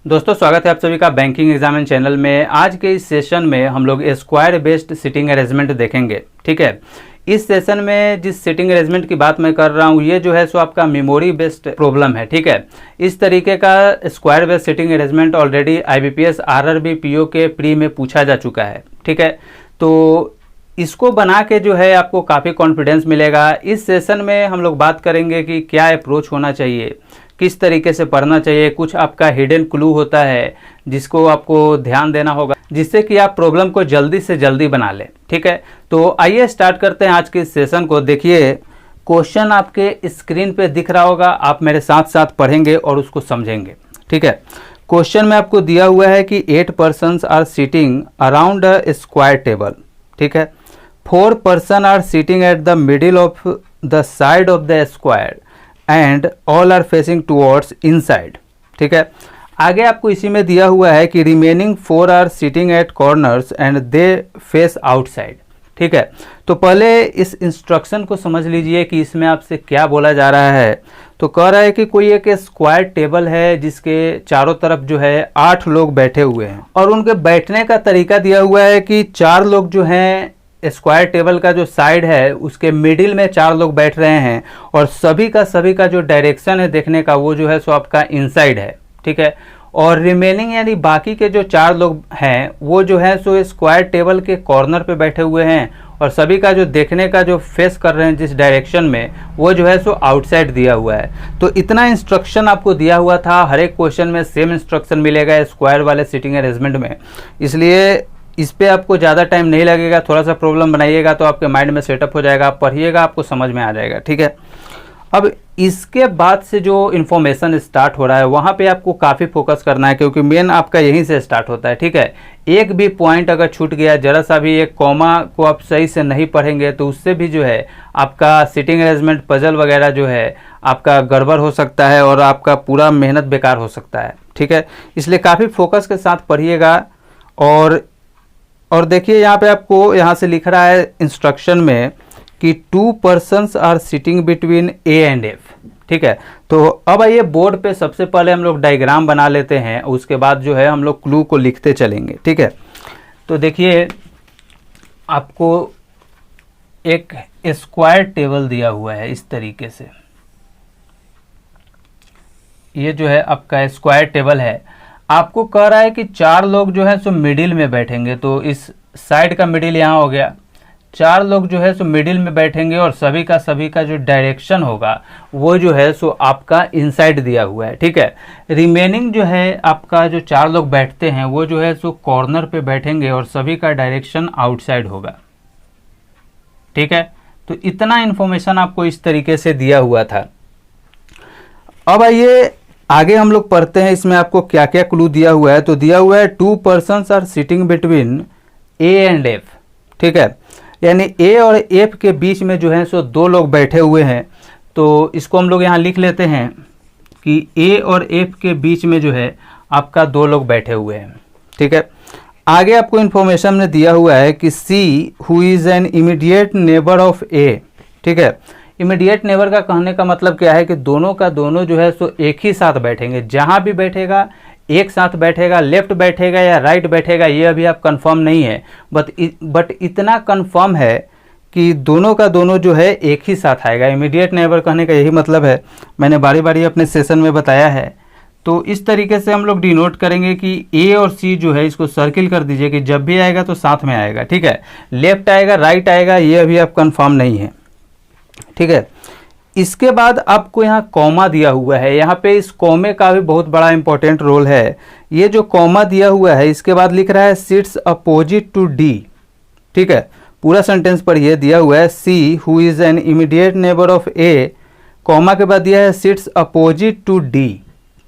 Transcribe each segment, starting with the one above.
दोस्तों स्वागत है आप सभी का बैंकिंग एग्जामिन चैनल में। आज के इस सेशन में हम लोग स्क्वायर बेस्ड सिटिंग अरेंजमेंट देखेंगे। ठीक है, इस सेशन में जिस सिटिंग अरेंजमेंट की बात मैं कर रहा हूँ ये जो है सो आपका मेमोरी बेस्ड प्रॉब्लम है। ठीक है, इस तरीके का square based sitting arrangement already IBPS RRB PO के प्री में पूछा जा चुका है। ठीक है, तो इसको बना के जो है आपको काफ़ी कॉन्फिडेंस मिलेगा। इस सेशन में हम लोग बात करेंगे कि क्या अप्रोच होना चाहिए, किस तरीके से पढ़ना चाहिए। कुछ आपका हिडन क्लू होता है जिसको आपको ध्यान देना होगा, जिससे कि आप प्रॉब्लम को जल्दी से जल्दी बना लें। ठीक है, तो आइए स्टार्ट करते हैं आज के इस सेशन को। देखिए क्वेश्चन आपके स्क्रीन पे दिख रहा होगा, आप मेरे साथ साथ पढ़ेंगे और उसको समझेंगे। ठीक है, क्वेश्चन में आपको दिया हुआ है कि 8 persons are sitting around a square table. ठीक है, 4 persons are sitting at the middle of the side of the square and all are facing towards inside. ठीक है, आगे आपको इसी में दिया हुआ है कि remaining 4 are sitting at corners and they face outside. ठीक है, तो पहले इस इंस्ट्रक्शन को समझ लीजिए कि इसमें आपसे क्या बोला जा रहा है। तो कह रहा है कि कोई एक स्क्वायर टेबल है जिसके चारों तरफ जो है 8 लोग बैठे हुए हैं और उनके बैठने का तरीका दिया हुआ है कि 4 लोग जो हैं स्क्वायर टेबल का जो साइड है उसके मिडिल में 4 लोग बैठ रहे हैं और सभी का जो डायरेक्शन है देखने का वो जो है सो आपका इनसाइड है। ठीक है, और रिमेनिंग यानी बाकी के जो 4 लोग हैं वो जो है सो स्क्वायर टेबल के कॉर्नर पे बैठे हुए हैं और सभी का जो देखने का जो फेस कर रहे हैं जिस डायरेक्शन में वो जो है सो आउटसाइड दिया हुआ है। तो इतना इंस्ट्रक्शन आपको दिया हुआ था। हर एक क्वेश्चन में सेम इंस्ट्रक्शन मिलेगा स्क्वायर वाले सिटिंग अरेंजमेंट में, इसलिए इस पे आपको ज़्यादा टाइम नहीं लगेगा। थोड़ा सा प्रॉब्लम बनाइएगा तो आपके माइंड में सेटअप हो जाएगा, आप पढ़िएगा आपको समझ में आ जाएगा। ठीक है, अब इसके बाद से जो इन्फॉर्मेशन स्टार्ट हो रहा है वहाँ पे आपको काफ़ी फोकस करना है क्योंकि मेन आपका यहीं से स्टार्ट होता है। ठीक है, एक भी पॉइंट अगर छूट गया, जरा सा भी एक कॉमा को आप सही से नहीं पढ़ेंगे तो उससे भी जो है आपका सिटिंग अरेंजमेंट पजल वगैरह जो है आपका गड़बड़ हो सकता है और आपका पूरा मेहनत बेकार हो सकता है। ठीक है, इसलिए काफ़ी फोकस के साथ पढ़िएगा। और देखिए यहाँ पे आपको यहाँ से लिख रहा है इंस्ट्रक्शन में कि 2 persons are sitting between A and F। ठीक है, तो अब आइए बोर्ड पे सबसे पहले हम लोग डायग्राम बना लेते हैं, उसके बाद जो है हम लोग क्लू को लिखते चलेंगे। ठीक है, तो देखिए आपको एक स्क्वायर टेबल दिया हुआ है इस तरीके से। ये जो है आपका स्क्वायर टेबल है। आपको कह रहा है कि 4 लोग जो है सो मिडिल में बैठेंगे, तो इस साइड का मिडिल यहाँ हो गया। 4 लोग जो है सो मिडिल में बैठेंगे और सभी का जो डायरेक्शन होगा वो जो है सो आपका इनसाइड दिया हुआ है। ठीक है, रिमेनिंग जो है आपका जो 4 लोग बैठते हैं वो जो है सो कॉर्नर पे बैठेंगे और सभी का डायरेक्शन आउटसाइड होगा। ठीक है, तो इतना इन्फॉर्मेशन आपको इस तरीके से दिया हुआ था। अब आइए आगे हम लोग पढ़ते हैं इसमें आपको क्या क्या क्लू दिया हुआ है। तो दिया हुआ है 2 persons are sitting between A and F। ठीक है, यानी A और F के बीच में जो है सो 2 लोग बैठे हुए हैं। तो इसको हम लोग यहाँ लिख लेते हैं कि A और F के बीच में जो है आपका 2 लोग बैठे हुए हैं। ठीक है, आगे आपको इन्फॉर्मेशन में दिया हुआ है कि C who is an immediate neighbour of A। ठीक है, इमीडिएट नेबर का कहने का मतलब क्या है कि दोनों का दोनों जो है सो एक ही साथ बैठेंगे। जहाँ भी बैठेगा एक साथ बैठेगा, लेफ्ट बैठेगा या राइट बैठेगा ये अभी आप कंफर्म नहीं है, बट इतना कंफर्म है कि दोनों का दोनों जो है एक ही साथ आएगा। इमीडिएट नेबर कहने का यही मतलब है, मैंने बारी बारी अपने सेशन में बताया है। तो इस तरीके से हम लोग डिनोट करेंगे कि A और C जो है इसको सर्किल कर दीजिए कि जब भी आएगा तो साथ में आएगा। ठीक है, लेफ्ट आएगा राइट आएगा ये अभी आप कंफर्म नहीं है। ठीक है, इसके बाद आपको यहाँ कॉमा दिया हुआ है। यहाँ पे इस कॉमे का भी बहुत बड़ा इंपॉर्टेंट रोल है। ये जो कॉमा दिया हुआ है इसके बाद लिख रहा है सिट्स अपोजिट टू D। ठीक है, पूरा सेंटेंस पर ये दिया हुआ है C who is an immediate neighbour of A, comma के बाद दिया है सिट्स अपोजिट टू D।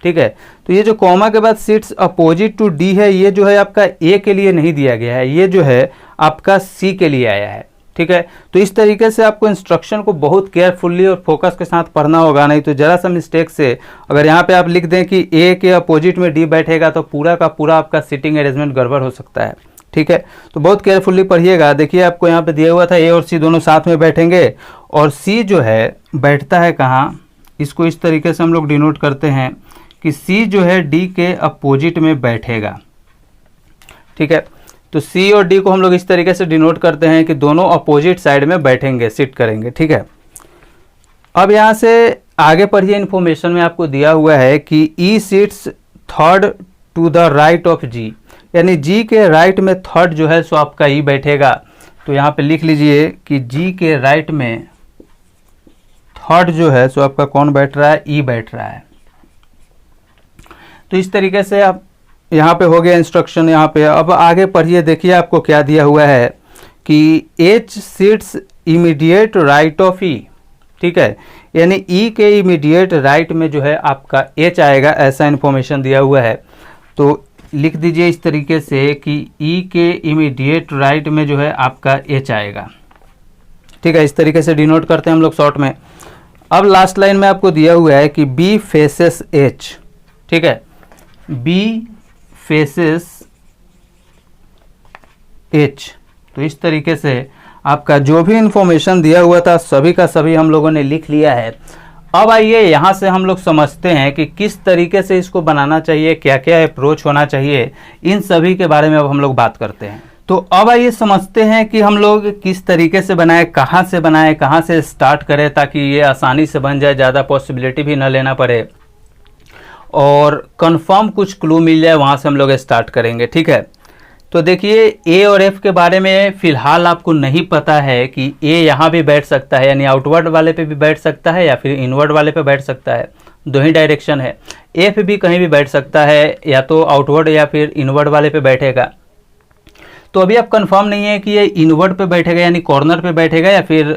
ठीक है, तो ये जो कॉमा के बाद सिट्स अपोजिट टू D है ये जो है आपका A के लिए नहीं दिया गया है, ये जो है आपका C के लिए आया है। ठीक है, तो इस तरीके से आपको इंस्ट्रक्शन को बहुत केयरफुली और फोकस के साथ पढ़ना होगा, नहीं तो जरा सा मिस्टेक से अगर यहाँ पे आप लिख दें कि A के अपोजिट में D बैठेगा तो पूरा का पूरा आपका सिटिंग अरेंजमेंट गड़बड़ हो सकता है। ठीक है, तो बहुत केयरफुली पढ़िएगा। देखिए आपको यहाँ पे दिया हुआ था A और C दोनों साथ में बैठेंगे और C जो है बैठता है कहाँ, इसको इस तरीके से हम लोग डिनोट करते हैं कि सी जो है डी के अपोजिट में बैठेगा। ठीक है, तो सी और डी को हम लोग इस तरीके से डिनोट करते हैं कि दोनों अपोजिट साइड में बैठेंगे, सिट करेंगे। ठीक है, अब यहाँ से आगे पढ़िए, इन्फॉर्मेशन में आपको दिया हुआ है कि E seats third to the right of G, यानी जी के राइट में थर्ड जो है सो आपका ई बैठेगा। तो यहाँ पे लिख लीजिए कि जी के राइट में थर्ड जो है सो आपका कौन बैठ रहा है, ई बैठ रहा है। तो इस तरीके से आप यहाँ पे हो गया इंस्ट्रक्शन। यहाँ पे अब आगे पढ़िए, देखिए आपको क्या दिया हुआ है कि H seats immediate right of E. ठीक है, यानी ई के इमीडिएट राइट में जो है आपका एच आएगा, ऐसा इन्फॉर्मेशन दिया हुआ है। तो लिख दीजिए इस तरीके से कि ई के इमीडिएट राइट में जो है आपका एच आएगा। ठीक है, इस तरीके से डिनोट करते हैं हम लोग शॉर्ट में। अब लास्ट लाइन में आपको दिया हुआ है कि बी फेसेस एच। ठीक है, बी फेसेस एच। तो इस तरीके से आपका जो भी इंफॉर्मेशन दिया हुआ था सभी का सभी हम लोगों ने लिख लिया है। अब आइए यहाँ से हम लोग समझते हैं कि किस तरीके से इसको बनाना चाहिए, क्या क्या अप्रोच होना चाहिए, इन सभी के बारे में अब हम लोग बात करते हैं। तो अब आइए समझते हैं कि हम लोग किस तरीके से बनाएं, कहाँ से स्टार्ट करें ताकि ये आसानी से बन जाए, ज़्यादा पॉसिबिलिटी भी ना लेना पड़े और कंफर्म कुछ क्लू मिल जाए, वहाँ से हम लोग स्टार्ट करेंगे। ठीक है, तो देखिए ए और एफ के बारे में फ़िलहाल आपको नहीं पता है कि ए यहाँ भी बैठ सकता है, यानी आउटवर्ड वाले पे भी बैठ सकता है या फिर इनवर्ड वाले पे बैठ सकता है, दो ही डायरेक्शन है। एफ भी कहीं भी बैठ सकता है, या तो आउटवर्ड या फिर इनवर्ड वाले पे बैठेगा। तो अभी आप कंफर्म नहीं है कि ये इनवर्ड पे बैठेगा यानी कॉर्नर पे बैठेगा, या फिर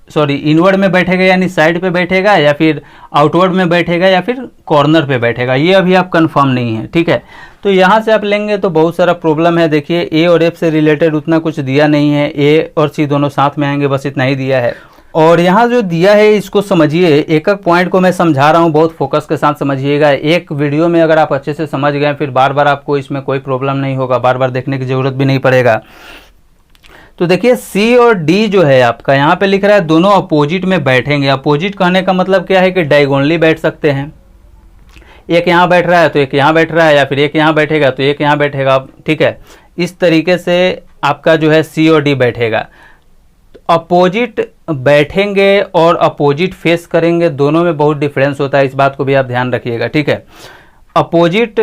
इनवर्ड में बैठेगा यानी साइड पे बैठेगा, या फिर आउटवर्ड में बैठेगा या फिर कॉर्नर पे बैठेगा, ये अभी आप कंफर्म नहीं है। ठीक है, तो यहाँ से आप लेंगे तो बहुत सारा प्रॉब्लम है। देखिए ए और एफ से रिलेटेड उतना कुछ दिया नहीं है, ए और सी दोनों साथ में आएंगे, बस इतना ही दिया है। और यहाँ जो दिया है इसको समझिए, एक एक पॉइंट को मैं समझा रहा हूँ, बहुत फोकस के साथ समझिएगा। एक वीडियो में अगर आप अच्छे से समझ गए फिर बार बार आपको इसमें कोई प्रॉब्लम नहीं होगा, बार बार देखने की ज़रूरत भी नहीं पड़ेगा। तो देखिए सी और डी जो है आपका यहाँ पे लिख रहा है दोनों अपोजिट में बैठेंगे। अपोजिट कहने का मतलब क्या है कि डायगोनली बैठ सकते हैं, एक यहाँ बैठ रहा है तो एक यहाँ बैठ रहा है, या फिर एक यहाँ बैठेगा तो एक यहाँ बैठेगा। ठीक है, इस तरीके से आपका जो है सी और डी बैठेगा। अपोजिट बैठेंगे और अपोजिट फेस करेंगे, दोनों में बहुत डिफरेंस होता है, इस बात को भी आप ध्यान रखिएगा। ठीक है, अपोजिट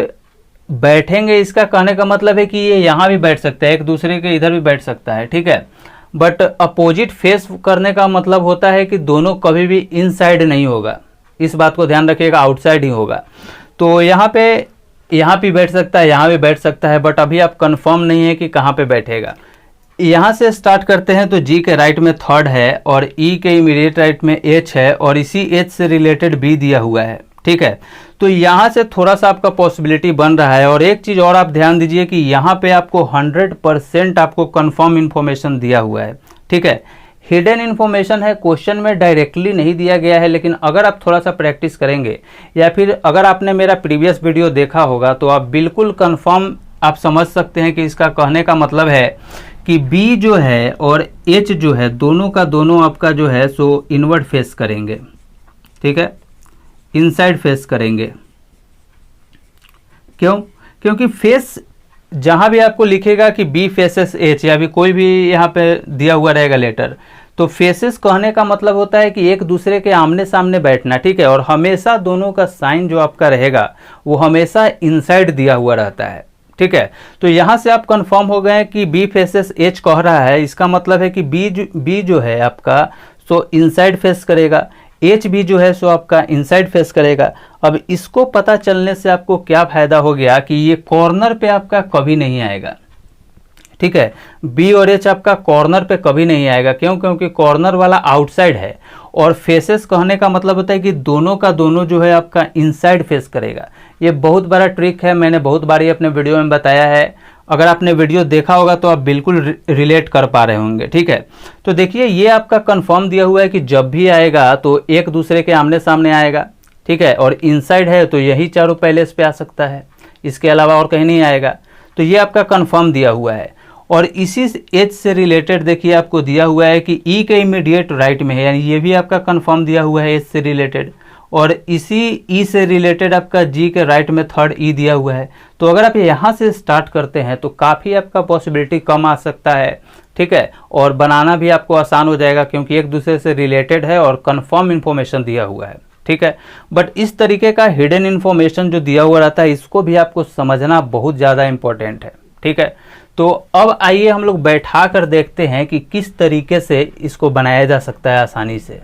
बैठेंगे इसका कहने का मतलब है कि ये यहाँ भी बैठ सकता है, एक दूसरे के इधर भी बैठ सकता है। ठीक है, बट अपोजिट फेस करने का मतलब होता है कि दोनों कभी भी इनसाइड नहीं होगा, इस बात को ध्यान रखिएगा, आउटसाइड ही होगा। तो यहाँ पे बैठ सकता है, यहाँ भी बैठ सकता है, बट अभी आप कंफर्म नहीं है कि कहाँ पे बैठेगा। यहाँ से स्टार्ट करते हैं तो जी के राइट में थर्ड है और ई के इमीडिएट राइट में एच है और इसी एच से रिलेटेड बी दिया हुआ है। ठीक है, तो यहाँ से थोड़ा सा आपका पॉसिबिलिटी बन रहा है। और एक चीज़ और आप ध्यान दीजिए कि यहाँ पे आपको 100% आपको कंफर्म इन्फॉर्मेशन दिया हुआ है। ठीक है, हिडन इन्फॉर्मेशन है, क्वेश्चन में डायरेक्टली नहीं दिया गया है, लेकिन अगर आप थोड़ा सा प्रैक्टिस करेंगे या फिर अगर आपने मेरा प्रीवियस वीडियो देखा होगा तो आप बिल्कुल कंफर्म आप समझ सकते हैं कि इसका कहने का मतलब है कि बी जो है और एच जो है दोनों का दोनों आपका जो है सो इनवर्ड फेस करेंगे। ठीक है, इनसाइड फेस करेंगे। क्यों? क्योंकि फेस जहां भी आपको लिखेगा कि बी फेसेस एच या भी कोई भी यहाँ पे दिया हुआ रहेगा लेटर, तो फेसेस कहने का मतलब होता है कि एक दूसरे के आमने सामने बैठना। ठीक है, और हमेशा दोनों का साइन जो आपका रहेगा वो हमेशा इनसाइड दिया हुआ रहता है। ठीक है, तो यहाँ से आप कंफर्म हो गए कि बी फेसेस एच कह रहा है, इसका मतलब है कि बी जो है आपका सो इनसाइड फेस करेगा, एच भी जो है सो आपका इनसाइड फेस करेगा। अब इसको पता चलने से आपको क्या फायदा हो गया कि ये कॉर्नर पे आपका कभी नहीं आएगा। ठीक है, बी और एच आपका कॉर्नर पे कभी नहीं आएगा। क्यों? क्योंकि कॉर्नर वाला आउटसाइड है और फेसेस कहने का मतलब होता है कि दोनों का दोनों जो है आपका इनसाइड फेस करेगा। ये बहुत बड़ा ट्रिक है, मैंने बहुत बार अपने वीडियो में बताया है, अगर आपने वीडियो देखा होगा तो आप बिल्कुल रिलेट कर पा रहे होंगे। ठीक है, तो देखिए ये आपका कंफर्म दिया हुआ है कि जब भी आएगा तो एक दूसरे के आमने सामने आएगा। ठीक है, और इनसाइड है तो यही चारों पैलेस पे आ सकता है, इसके अलावा और कहीं नहीं आएगा। तो ये आपका कंफर्म दिया हुआ है। और इसी एच से रिलेटेड देखिए आपको दिया हुआ है कि ई के इमीडिएट राइट में है, यानी ये भी आपका कंफर्म दिया हुआ है एच से रिलेटेड। और इसी ई से रिलेटेड आपका जी के राइट में थर्ड ई दिया हुआ है। तो अगर आप यहाँ से स्टार्ट करते हैं तो काफ़ी आपका पॉसिबिलिटी कम आ सकता है, ठीक है, और बनाना भी आपको आसान हो जाएगा क्योंकि एक दूसरे से रिलेटेड है और कंफर्म इन्फॉर्मेशन दिया हुआ है, ठीक है। बट इस तरीके का हिडन इन्फॉर्मेशन जो दिया हुआ रहता है इसको भी आपको समझना बहुत ज़्यादा इंपॉर्टेंट है, ठीक है। तो अब आइए हम लोग बैठा कर देखते हैं कि किस तरीके से इसको बनाया जा सकता है आसानी से।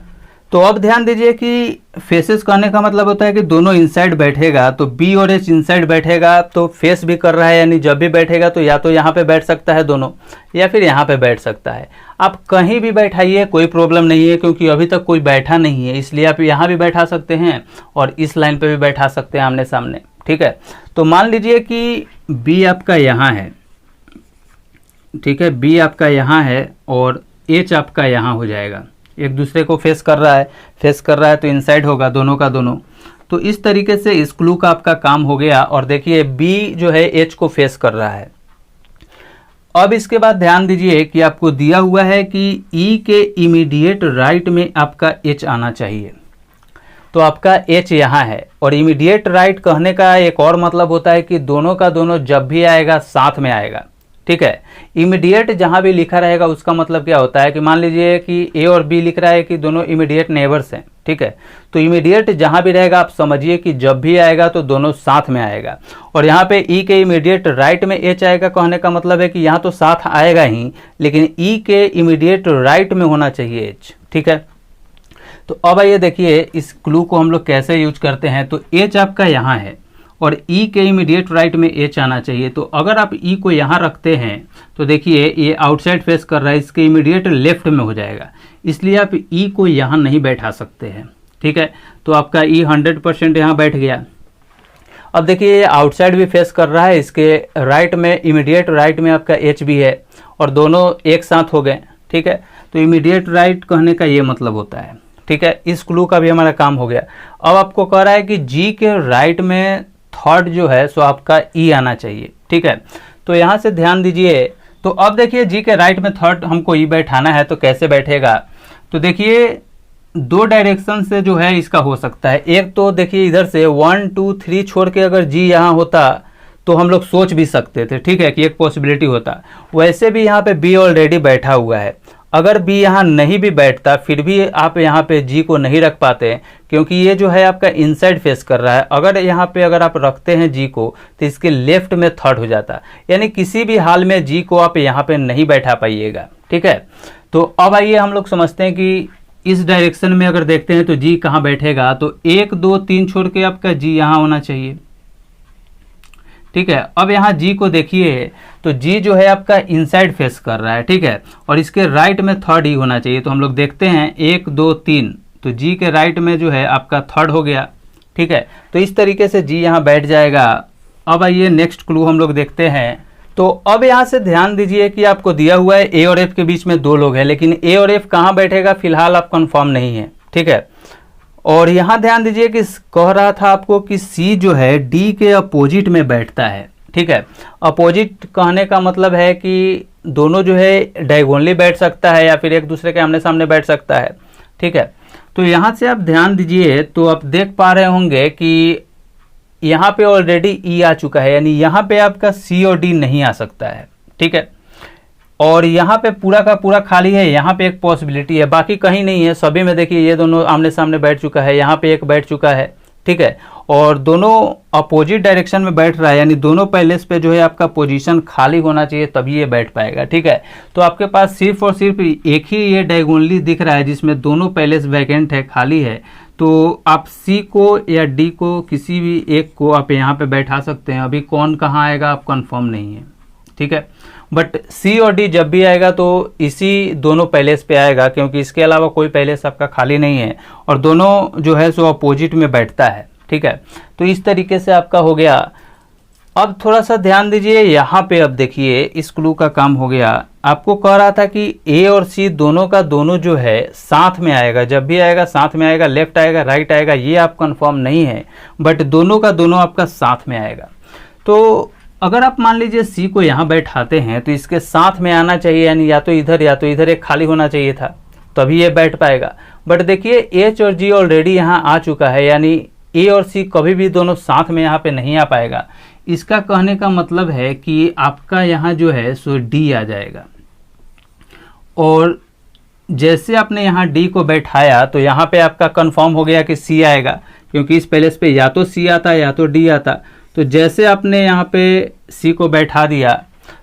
तो अब ध्यान दीजिए कि फेसेस कहने का मतलब होता है कि दोनों इनसाइड बैठेगा, तो बी और एच इनसाइड बैठेगा तो फेस भी कर रहा है, यानी जब भी बैठेगा तो या तो यहाँ पे बैठ सकता है दोनों या फिर यहाँ पे बैठ सकता है। आप कहीं भी बैठाइए कोई प्रॉब्लम नहीं है क्योंकि अभी तक कोई बैठा नहीं है, इसलिए आप यहाँ भी बैठा सकते हैं और इस लाइन पे भी बैठा सकते हैं आमने सामने, ठीक है। तो मान लीजिए कि बी आपका यहाँ है, ठीक है, बी आपका यहाँ है और एच आपका यहाँ हो जाएगा, एक दूसरे को फेस कर रहा है तो इनसाइड होगा दोनों का दोनों। तो इस तरीके से इस क्लू का आपका काम हो गया। और देखिए बी जो है एच को फेस कर रहा है। अब इसके बाद ध्यान दीजिए कि आपको दिया हुआ है कि ई के इमीडिएट राइट में आपका एच आना चाहिए, तो आपका एच यहाँ है। और इमीडिएट राइट कहने का एक और मतलब होता है कि दोनों का दोनों जब भी आएगा साथ में आएगा, ठीक है। इमीडिएट जहां भी लिखा रहेगा उसका मतलब क्या होता है कि मान लीजिए कि ए और बी लिख रहा है कि दोनों इमीडिएट नेबर्स हैं, ठीक है। तो इमीडिएट जहां भी रहेगा आप समझिए कि जब भी आएगा तो दोनों साथ में आएगा। और यहाँ पे ई के इमीडिएट राइट में एच आएगा कहने का मतलब है कि यहाँ तो साथ आएगा ही, लेकिन ई के इमीडिएट राइट में होना चाहिए एच, ठीक है। तो अब आइए देखिए इस क्लू को हम लोग कैसे यूज करते हैं। तो एच आपका यहाँ है और ई के इमीडिएट राइट में एच आना चाहिए। तो अगर आप ई को यहाँ रखते हैं तो देखिए ये आउटसाइड फेस कर रहा है, इसके इमीडिएट लेफ्ट में हो जाएगा, इसलिए आप ई को यहाँ नहीं बैठा सकते हैं, ठीक है। तो आपका ई 100% यहाँ बैठ गया। अब देखिए ये आउटसाइड भी फेस कर रहा है, इसके राइट में इमीडिएट राइट में आपका एच भी है और दोनों एक साथ हो गए, ठीक है। तो इमीडिएट राइट कहने का ये मतलब होता है, ठीक है। इस क्लू का भी हमारा काम हो गया। अब आपको कह रहा है कि जी के राइट में थर्ड जो है सो आपका ई आना चाहिए, ठीक है। तो यहाँ से ध्यान दीजिए। तो अब देखिए जी के राइट में थर्ड हमको ई बैठाना है, तो कैसे बैठेगा। तो देखिए दो डायरेक्शन से जो है इसका हो सकता है। एक तो देखिए इधर से 1 2 3 छोड़ के अगर जी यहाँ होता तो हम लोग सोच भी सकते थे, ठीक है, कि एक पॉसिबिलिटी होता। वैसे भी यहाँ पे बी ऑलरेडी बैठा हुआ है, अगर बी यहाँ नहीं भी बैठता फिर भी आप यहाँ पे जी को नहीं रख पाते क्योंकि ये जो है आपका इनसाइड फेस कर रहा है। अगर यहाँ पे अगर आप रखते हैं जी को तो इसके लेफ्ट में थर्ड हो जाता, यानी किसी भी हाल में जी को आप यहाँ पे नहीं बैठा पाइएगा, ठीक है। तो अब आइए हम लोग समझते हैं कि इस डायरेक्शन में अगर देखते हैं तो जी कहाँ बैठेगा। तो 1 2 3 छोड़ के आपका जी यहाँ होना चाहिए, ठीक है। अब यहाँ जी को देखिए तो जी जो है आपका इनसाइड फेस कर रहा है, ठीक है, और इसके राइट में थर्ड ही होना चाहिए। तो हम लोग देखते हैं 1 2 3, तो जी के राइट में जो है आपका थर्ड हो गया, ठीक है। तो इस तरीके से जी यहाँ बैठ जाएगा। अब आइए नेक्स्ट क्लू हम लोग देखते हैं। तो अब यहाँ से ध्यान दीजिए कि आपको दिया हुआ है ए और एफ के बीच में दो लोग हैं, लेकिन ए और एफ कहाँ बैठेगा फिलहाल आप कंफर्म नहीं है, ठीक है। और यहाँ ध्यान दीजिए कि कह रहा था आपको कि सी जो है डी के अपोजिट में बैठता है, ठीक है। अपोजिट कहने का मतलब है कि दोनों जो है डायगोनली बैठ सकता है या फिर एक दूसरे के आमने सामने बैठ सकता है, ठीक है। तो यहाँ से आप ध्यान दीजिए तो आप देख पा रहे होंगे कि यहाँ पे ऑलरेडी ई आ चुका है, यानी यहाँ पे आपका सी और डी नहीं आ सकता है, ठीक है। और यहाँ पे पूरा का पूरा खाली है, यहाँ पे एक पॉसिबिलिटी है, बाकी कहीं नहीं है। सभी में देखिए ये दोनों आमने सामने बैठ चुका है, यहाँ पे एक बैठ चुका है, ठीक है। और दोनों अपोजिट डायरेक्शन में बैठ रहा है, यानी दोनों पैलेस पे जो है आपका पोजीशन खाली होना चाहिए तभी ये बैठ पाएगा, ठीक है। तो आपके पास सिर्फ और सिर्फ एक ही ये डायगोनली दिख रहा है जिसमें दोनों पैलेस वैकेंट है, खाली है। तो आप सी को या डी को किसी भी एक को आप यहाँ पे बैठा सकते हैं। अभी कौन कहाँ आएगा आप कंफर्म नहीं है, ठीक है। बट सी और डी जब भी आएगा तो इसी दोनों पैलेस पे आएगा क्योंकि इसके अलावा कोई पैलेस आपका खाली नहीं है और दोनों जो है सो अपोजिट में बैठता है, ठीक है। तो इस तरीके से आपका हो गया। अब थोड़ा सा ध्यान दीजिए यहाँ पे, अब देखिए इस क्लू का काम हो गया। आपको कह रहा था कि ए और सी दोनों का दोनों जो है साथ में आएगा, जब भी आएगा साथ में आएगा, लेफ्ट आएगा राइट आएगा, ये आप कंफर्म नहीं है, बट दोनों का दोनों आपका साथ में आएगा। तो अगर आप मान लीजिए सी को यहाँ बैठाते हैं तो इसके साथ में आना चाहिए, यानी या तो इधर एक खाली होना चाहिए था, तभी ये बैठ पाएगा। बट देखिए एच और जी ऑलरेडी यहाँ आ चुका है, यानी ए और सी कभी भी दोनों साथ में यहाँ पे नहीं आ पाएगा। इसका कहने का मतलब है कि आपका यहाँ जो है सो डी आ जाएगा, और जैसे आपने यहाँ डी को बैठाया तो यहाँ पे आपका कंफर्म हो गया कि सी आएगा, क्योंकि इस पैलेस पे या तो सी आता या तो डी आता। तो जैसे आपने यहाँ पे सी को बैठा दिया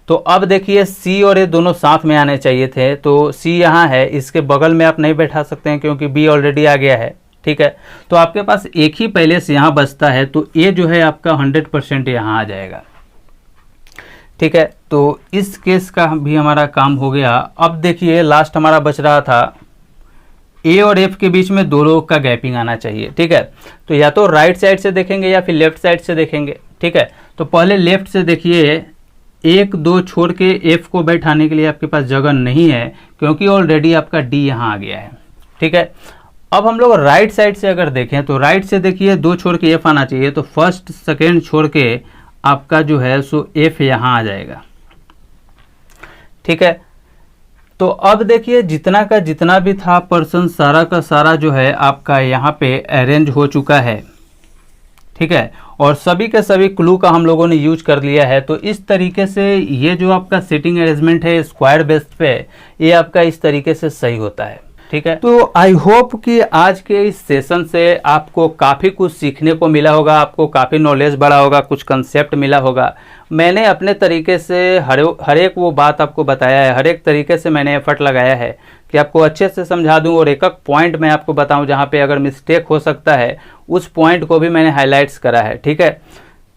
तो अब देखिए सी और ए दोनों साथ में आने चाहिए थे, तो सी यहाँ है, इसके बगल में आप नहीं बैठा सकते हैं क्योंकि बी ऑलरेडी आ गया है। ठीक है, तो आपके पास एक ही पैलेस यहाँ बचता है, तो ए जो है आपका 100% यहाँ आ जाएगा। ठीक है, तो इस केस का भी हमारा काम हो गया। अब देखिए लास्ट हमारा बच रहा था ए और एफ के बीच में दो लोगों का गैपिंग आना चाहिए। ठीक है, तो या तो राइट साइड से देखेंगे या फिर लेफ्ट साइड से देखेंगे। ठीक है, तो पहले लेफ्ट से देखिए, 1 2 छोड़ के एफ को बैठाने के लिए आपके पास जगह नहीं है, क्योंकि ऑलरेडी आपका डी यहाँ आ गया है। ठीक है, अब हम लोग राइट साइड से अगर देखें तो राइट से देखिए 2 छोड़ के एफ आना चाहिए, तो फर्स्ट सेकेंड छोड़ के आपका जो है सो एफ यहाँ आ जाएगा। ठीक है, तो अब देखिए जितना का जितना भी था पर्सन सारा का सारा जो है आपका यहाँ पे अरेंज हो चुका है। ठीक है, और सभी के सभी क्लू का हम लोगों ने यूज कर लिया है। तो इस तरीके से ये जो आपका सिटिंग अरेंजमेंट है स्क्वायर बेस्ड पे, ये आपका इस तरीके से सही होता है। ठीक है, तो आई होप कि आज के इस सेशन से आपको काफ़ी कुछ सीखने को मिला होगा, आपको काफ़ी नॉलेज बढ़ा होगा, कुछ कंसेप्ट मिला होगा। मैंने अपने तरीके से हर एक वो बात आपको बताया है, हर एक तरीके से मैंने एफर्ट लगाया है कि आपको अच्छे से समझा दूं और एक एक पॉइंट मैं आपको बताऊं जहां पे अगर मिस्टेक हो सकता है उस पॉइंट को भी मैंने हाईलाइट्स करा है। ठीक है,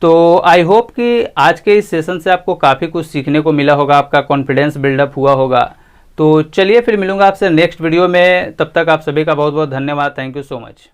तो आई होप कि आज के इस सेशन से आपको काफ़ी कुछ सीखने को मिला होगा, आपका कॉन्फिडेंस बिल्डअप हुआ होगा। तो चलिए फिर मिलूंगा आपसे नेक्स्ट वीडियो में, तब तक आप सभी का बहुत बहुत धन्यवाद। Thank you so much.